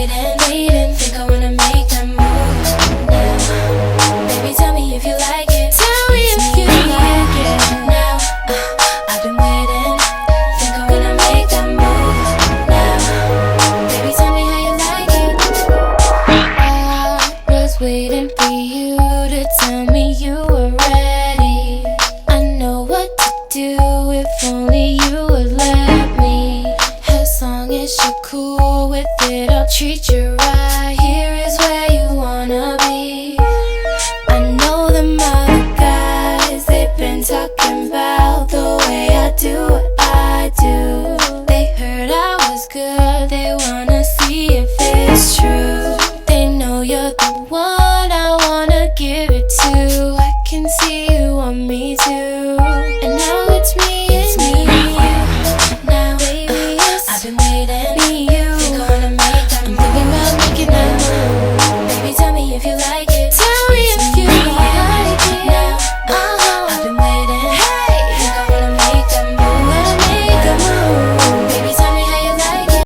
waiting. Think I wanna make that move now. Baby, tell me if you like it. Tell me if you like it now. I've been waiting. Think I wanna make that move now. Baby, tell me how you like it. I was waiting for you to tell me you were ready. I know what to do if only you would let me. As long as you're cool with it, I'll treat you right. Here is where you wanna be. I know them other guys, they've been talking about the way I do what I do. They heard I was good, they wanna see if it's true. They know you're the one I wanna give it to. I can see